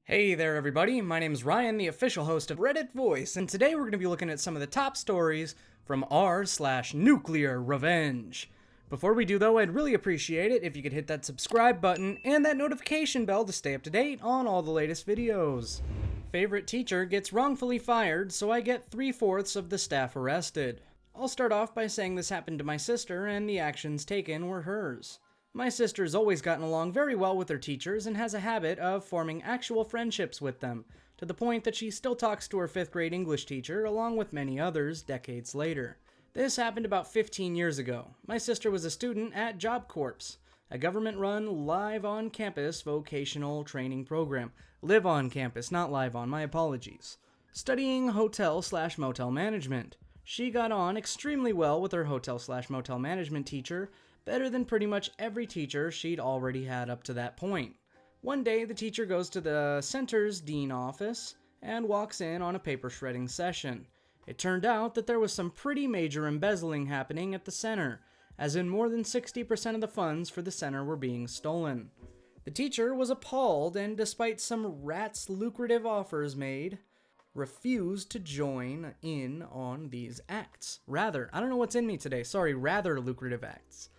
Hey there everybody, my name's Ryan, the official host of Reddit Voice, and today we're going to be looking at some of the top stories from r/NuclearRevenge. Before we do though, I'd really appreciate it if you could hit that subscribe button and that notification bell to stay up to date on all the latest videos. Favorite teacher gets wrongfully fired, so I get 3/4 of the staff arrested. I'll start off by saying this happened to my sister and the actions taken were hers. My sister's always gotten along very well with her teachers and has a habit of forming actual friendships with them, to the point that she still talks to her 5th grade English teacher along with many others decades later. This happened about 15 years ago. My sister was a student at Job Corps, a government-run live-on-campus vocational training program. Live on campus, not live on, my apologies. Studying hotel/motel management. She got on extremely well with her hotel/motel management teacher, better than pretty much every teacher she'd already had up to that point. One day, the teacher goes to the center's dean office and walks in on a paper shredding session. It turned out that there was some pretty major embezzling happening at the center, as in more than 60% of the funds for the center were being stolen. The teacher was appalled and, despite some rat's lucrative offers made, refused to join in on these acts. Rather lucrative acts.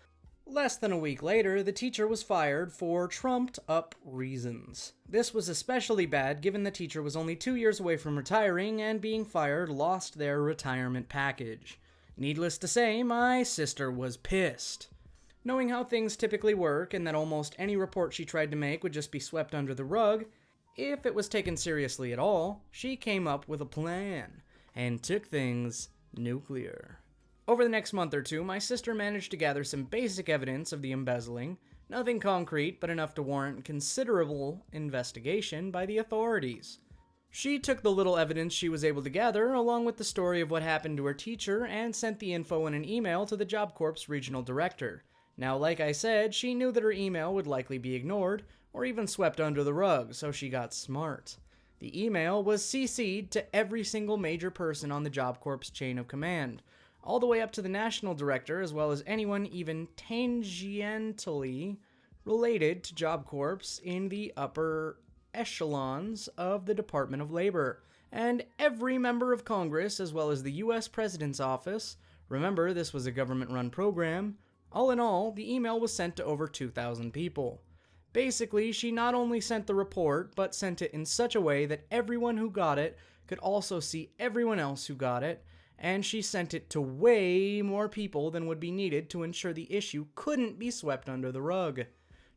Less than a week later, the teacher was fired for trumped-up reasons. This was especially bad given the teacher was only 2 years away from retiring, and being fired lost their retirement package. Needless to say, my sister was pissed. Knowing how things typically work, and that almost any report she tried to make would just be swept under the rug, if it was taken seriously at all, she came up with a plan, and took things nuclear. Over the next month or two, my sister managed to gather some basic evidence of the embezzling, nothing concrete but enough to warrant considerable investigation by the authorities. She took the little evidence she was able to gather, along with the story of what happened to her teacher, and sent the info in an email to the Job Corps regional director. Now, like I said, she knew that her email would likely be ignored, or even swept under the rug, so she got smart. The email was CC'd to every single major person on the Job Corps chain of command, all the way up to the national director, as well as anyone even tangentially related to Job Corps in the upper echelons of the Department of Labor, and every member of Congress, as well as the U.S. President's office. Remember, this was a government-run program. All in all, the email was sent to over 2,000 people. Basically, she not only sent the report, but sent it in such a way that everyone who got it could also see everyone else who got it, and she sent it to way more people than would be needed to ensure the issue couldn't be swept under the rug.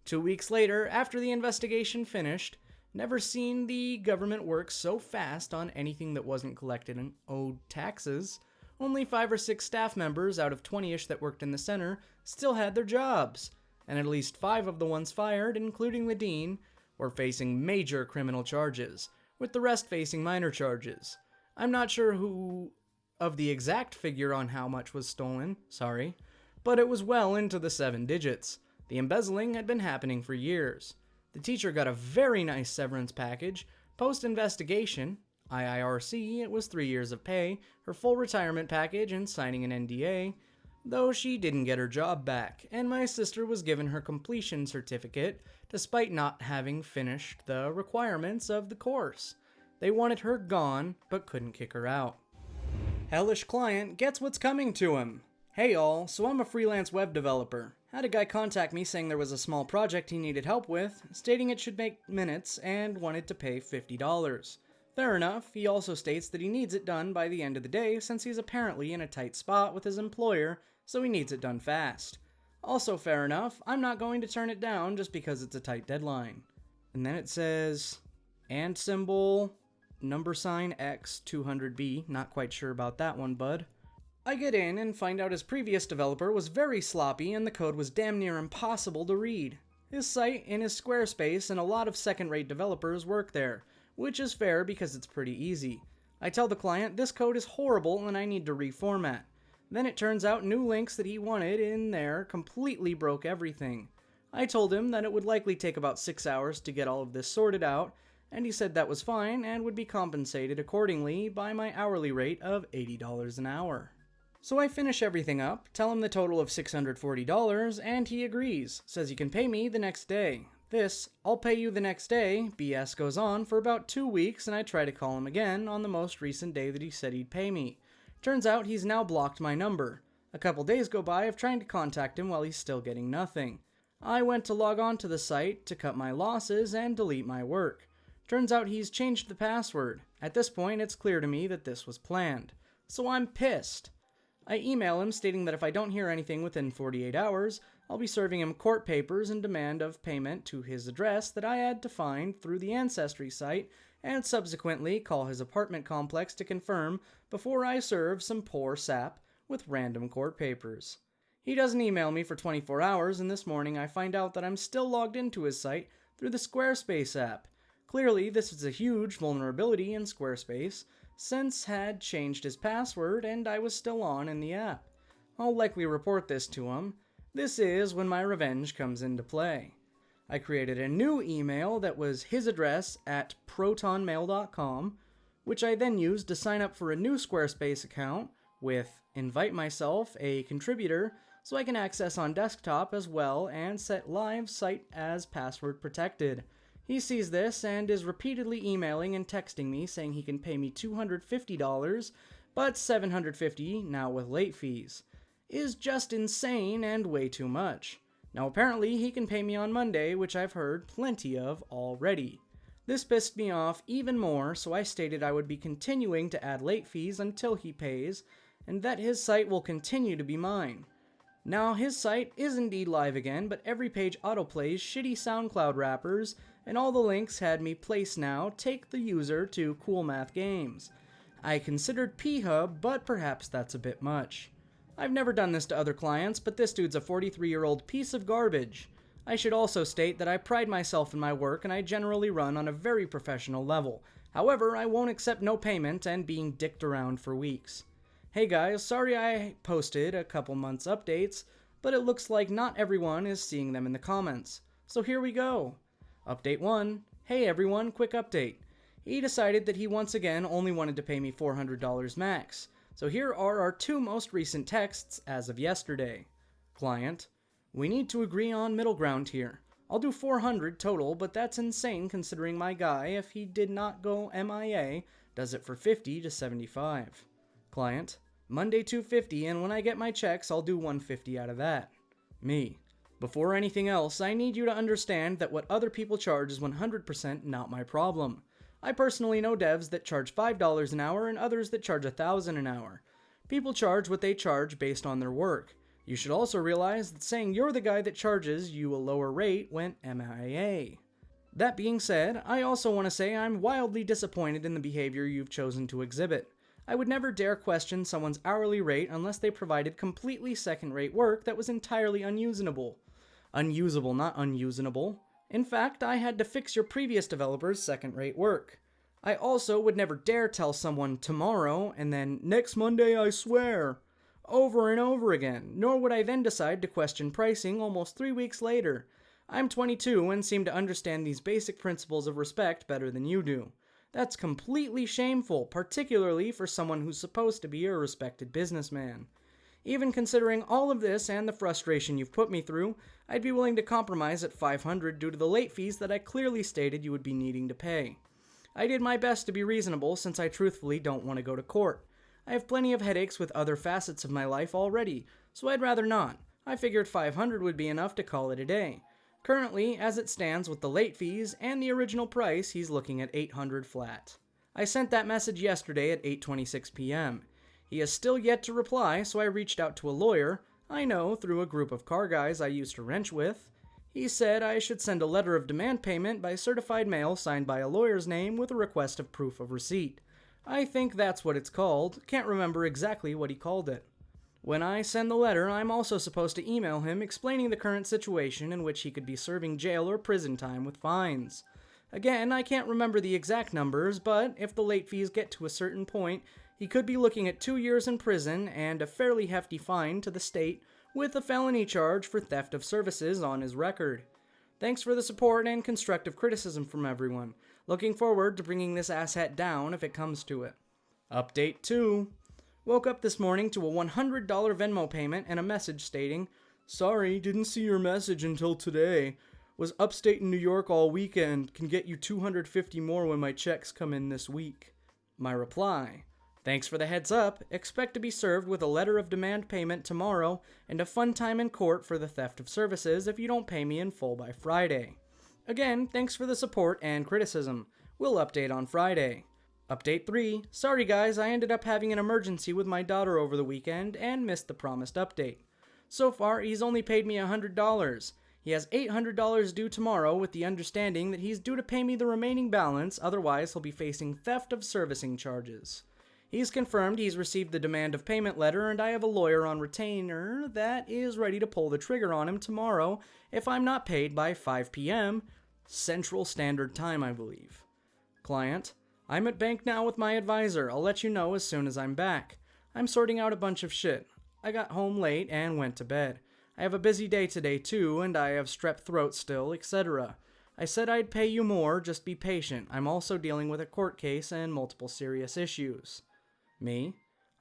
2 weeks later, after the investigation finished, never seen the government work so fast on anything that wasn't collected and owed taxes. Only 5 or 6 staff members out of 20-ish that worked in the center still had their jobs, and at least 5 of the ones fired, including the dean, were facing major criminal charges, with the rest facing minor charges. I'm not sure of the exact figure on how much was stolen, but it was well into the 7 digits. The embezzling had been happening for years. The teacher got a very nice severance package. Post-investigation, IIRC, it was 3 years of pay, her full retirement package, and signing an NDA, though she didn't get her job back, and my sister was given her completion certificate despite not having finished the requirements of the course. They wanted her gone, but couldn't kick her out. Hellish client gets what's coming to him. Hey all, so I'm a freelance web developer. Had a guy contact me saying there was a small project he needed help with, stating it should make minutes, and wanted to pay $50. Fair enough, he also states that he needs it done by the end of the day since he's apparently in a tight spot with his employer, so he needs it done fast. Also fair enough, I'm not going to turn it down just because it's a tight deadline. And then it says, and symbol, $, X 200B, not quite sure about that one, bud. I get in and find out his previous developer was very sloppy and the code was damn near impossible to read. His site and his Squarespace and a lot of second-rate developers work there, which is fair because it's pretty easy. I tell the client this code is horrible and I need to reformat. Then it turns out new links that he wanted in there completely broke everything. I told him that it would likely take about 6 hours to get all of this sorted out, and he said that was fine and would be compensated accordingly by my hourly rate of $80 an hour. So I finish everything up, tell him the total of $640, and he agrees, says he can pay me the next day. I'll pay you the next day, BS goes on for about 2 weeks, and I try to call him again on the most recent day that he said he'd pay me. Turns out he's now blocked my number. A couple days go by of trying to contact him while he's still getting nothing. I went to log on to the site to cut my losses and delete my work. Turns out he's changed the password. At this point, it's clear to me that this was planned. So I'm pissed. I email him stating that if I don't hear anything within 48 hours, I'll be serving him court papers in demand of payment to his address that I had to find through the Ancestry site, and subsequently call his apartment complex to confirm before I serve some poor sap with random court papers. He doesn't email me for 24 hours, and this morning I find out that I'm still logged into his site through the Squarespace app. Clearly, this is a huge vulnerability in Squarespace, since had changed his password and I was still on in the app. I'll likely report this to him. This is when my revenge comes into play. I created a new email that was his address at protonmail.com, which I then used to sign up for a new Squarespace account with invite myself a contributor so I can access on desktop as well and set live site as password protected. He sees this and is repeatedly emailing and texting me saying he can pay me $250, but $750 now with late fees. Is just insane and way too much. Now apparently he can pay me on Monday, which I've heard plenty of already. This pissed me off even more, so I stated I would be continuing to add late fees until he pays, and that his site will continue to be mine. Now his site is indeed live again, but every page autoplays shitty SoundCloud rappers, and all the links had me place now take the user to Cool Math Games. I considered P-Hub, but perhaps that's a bit much. I've never done this to other clients, but this dude's a 43-year-old piece of garbage. I should also state that I pride myself in my work and I generally run on a very professional level. However, I won't accept no payment and being dicked around for weeks. Hey guys, sorry I posted a couple months updates, but it looks like not everyone is seeing them in the comments. So here we go. Update 1. Hey everyone, quick update. He decided that he once again only wanted to pay me $400 max. So here are our 2 most recent texts as of yesterday. Client, we need to agree on middle ground here. I'll do $400 total, but that's insane considering my guy, if he did not go MIA, does it for $50 to $75. Client, Monday $250, and when I get my checks, I'll do $150 out of that. Me, before anything else, I need you to understand that what other people charge is 100% not my problem. I personally know devs that charge $5 an hour and others that charge $1,000 an hour. People charge what they charge based on their work. You should also realize that saying you're the guy that charges you a lower rate went MIA. That being said, I also want to say I'm wildly disappointed in the behavior you've chosen to exhibit. I would never dare question someone's hourly rate unless they provided completely second-rate work that was entirely unusable. Unusable, not unusable. In fact, I had to fix your previous developer's second-rate work. I also would never dare tell someone tomorrow and then next Monday I swear, over and over again, nor would I then decide to question pricing almost 3 weeks later. I'm 22 and seem to understand these basic principles of respect better than you do. That's completely shameful, particularly for someone who's supposed to be a respected businessman. Even considering all of this and the frustration you've put me through, I'd be willing to compromise at $500 due to the late fees that I clearly stated you would be needing to pay. I did my best to be reasonable since I truthfully don't want to go to court. I have plenty of headaches with other facets of my life already, so I'd rather not. I figured $500 would be enough to call it a day. Currently, as it stands with the late fees and the original price, he's looking at $800 flat. I sent that message yesterday at 8:26 p.m. He has still yet to reply, so I reached out to a lawyer I know through a group of car guys I used to wrench with. He said I should send a letter of demand payment by certified mail signed by a lawyer's name with a request of proof of receipt. I think that's what it's called. Can't remember exactly what he called it. When I send the letter, I'm also supposed to email him explaining the current situation in which he could be serving jail or prison time with fines. Again, I can't remember the exact numbers, but if the late fees get to a certain point, he could be looking at 2 years in prison and a fairly hefty fine to the state with a felony charge for theft of services on his record. Thanks for the support and constructive criticism from everyone. Looking forward to bringing this asshat down if it comes to it. Update 2. Woke up this morning to a $100 Venmo payment and a message stating, "Sorry, didn't see your message until today. Was upstate in New York all weekend. Can get you $250 more when my checks come in this week. My reply: thanks for the heads up. Expect to be served with a letter of demand payment tomorrow and a fun time in court for the theft of services if you don't pay me in full by Friday. Again, thanks for the support and criticism. We'll update on Friday. Update 3. Sorry guys, I ended up having an emergency with my daughter over the weekend and missed the promised update. So far, he's only paid me $100. He has $800 due tomorrow with the understanding that he's due to pay me the remaining balance, otherwise he'll be facing theft of servicing charges. He's confirmed he's received the demand of payment letter and I have a lawyer on retainer that is ready to pull the trigger on him tomorrow if I'm not paid by 5 p.m. Central Standard Time, I believe. Client: I'm at bank now with my advisor. I'll let you know as soon as I'm back. I'm sorting out a bunch of shit. I got home late and went to bed. I have a busy day today too, and I have strep throat still, etc. I said I'd pay you more, just be patient. I'm also dealing with a court case and multiple serious issues. Me: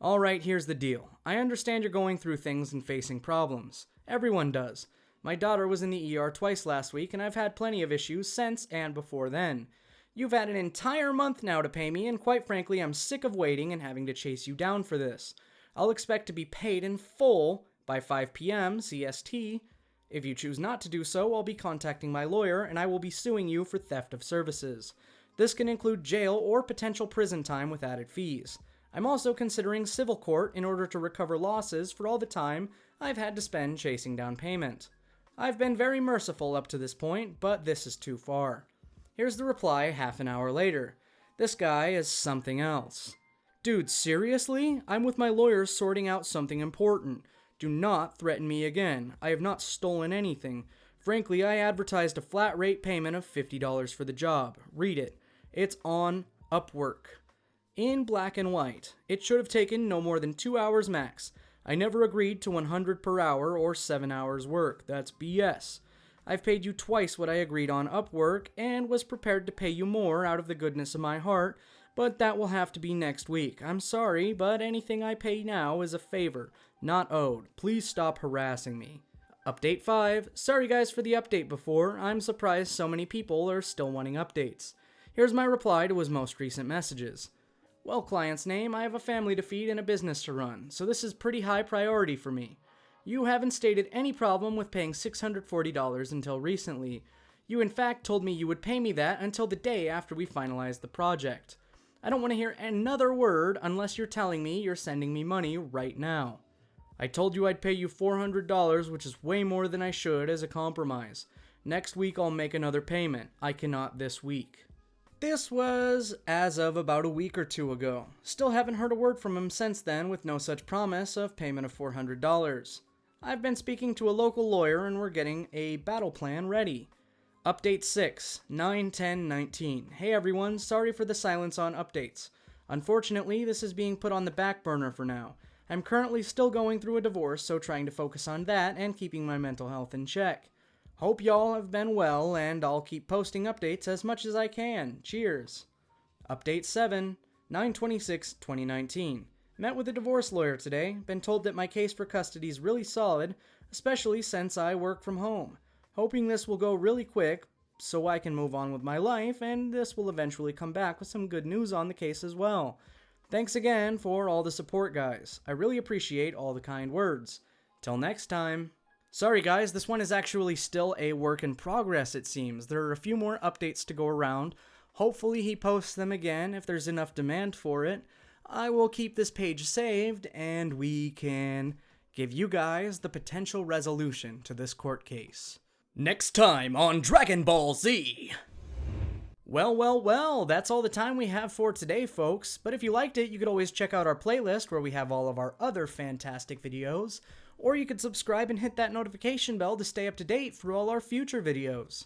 alright, here's the deal. I understand you're going through things and facing problems. Everyone does. My daughter was in the ER twice last week, and I've had plenty of issues since and before then. You've had an entire month now to pay me, and quite frankly, I'm sick of waiting and having to chase you down for this. I'll expect to be paid in full by 5 p.m. CST. If you choose not to do so, I'll be contacting my lawyer, and I will be suing you for theft of services. This can include jail or potential prison time with added fees. I'm also considering civil court in order to recover losses for all the time I've had to spend chasing down payment. I've been very merciful up to this point, but this is too far. Here's the reply half an hour later. This guy is something else. Dude, seriously? I'm with my lawyer sorting out something important. Do not threaten me again. I have not stolen anything. Frankly, I advertised a flat rate payment of $50 for the job. Read it. It's on Upwork. In black and white. It should have taken no more than 2 hours max. I never agreed to 100 per hour or 7 hours work. That's BS. I've paid you twice what I agreed on Upwork and was prepared to pay you more out of the goodness of my heart, but that will have to be next week. I'm sorry, but anything I pay now is a favor, not owed. Please stop harassing me. Update 5. Sorry guys for the update before. I'm surprised so many people are still wanting updates. Here's my reply to his most recent messages. Well, client's name, I have a family to feed and a business to run, so this is pretty high priority for me. You haven't stated any problem with paying $640 until recently. You in fact told me you would pay me that until the day after we finalized the project. I don't want to hear another word unless you're telling me you're sending me money right now. I told you I'd pay you $400, which is way more than I should as a compromise. Next week I'll make another payment. I cannot this week. This was as of about a week or two ago. Still haven't heard a word from him since then with no such promise of payment of $400. I've been speaking to a local lawyer and we're getting a battle plan ready. Update 6, 9/10/19. Hey everyone, sorry for the silence on updates. Unfortunately, this is being put on the back burner for now. I'm currently still going through a divorce, so trying to focus on that and keeping my mental health in check. Hope y'all have been well, and I'll keep posting updates as much as I can. Cheers. Update 7, 9/26/2019. Met with a divorce lawyer today. Been told that my case for custody is really solid, especially since I work from home. Hoping this will go really quick so I can move on with my life, and this will eventually come back with some good news on the case as well. Thanks again for all the support, guys. I really appreciate all the kind words. Till next time. Sorry guys, this one is actually still a work in progress, it seems. There are a few more updates to go around. Hopefully he posts them again if there's enough demand for it. I will keep this page saved, and we can give you guys the potential resolution to this court case. Next time on Dragon Ball Z! Well, that's all the time we have for today, folks. But if you liked it, you could always check out our playlist where we have all of our other fantastic videos, or you could subscribe and hit that notification bell to stay up to date for all our future videos.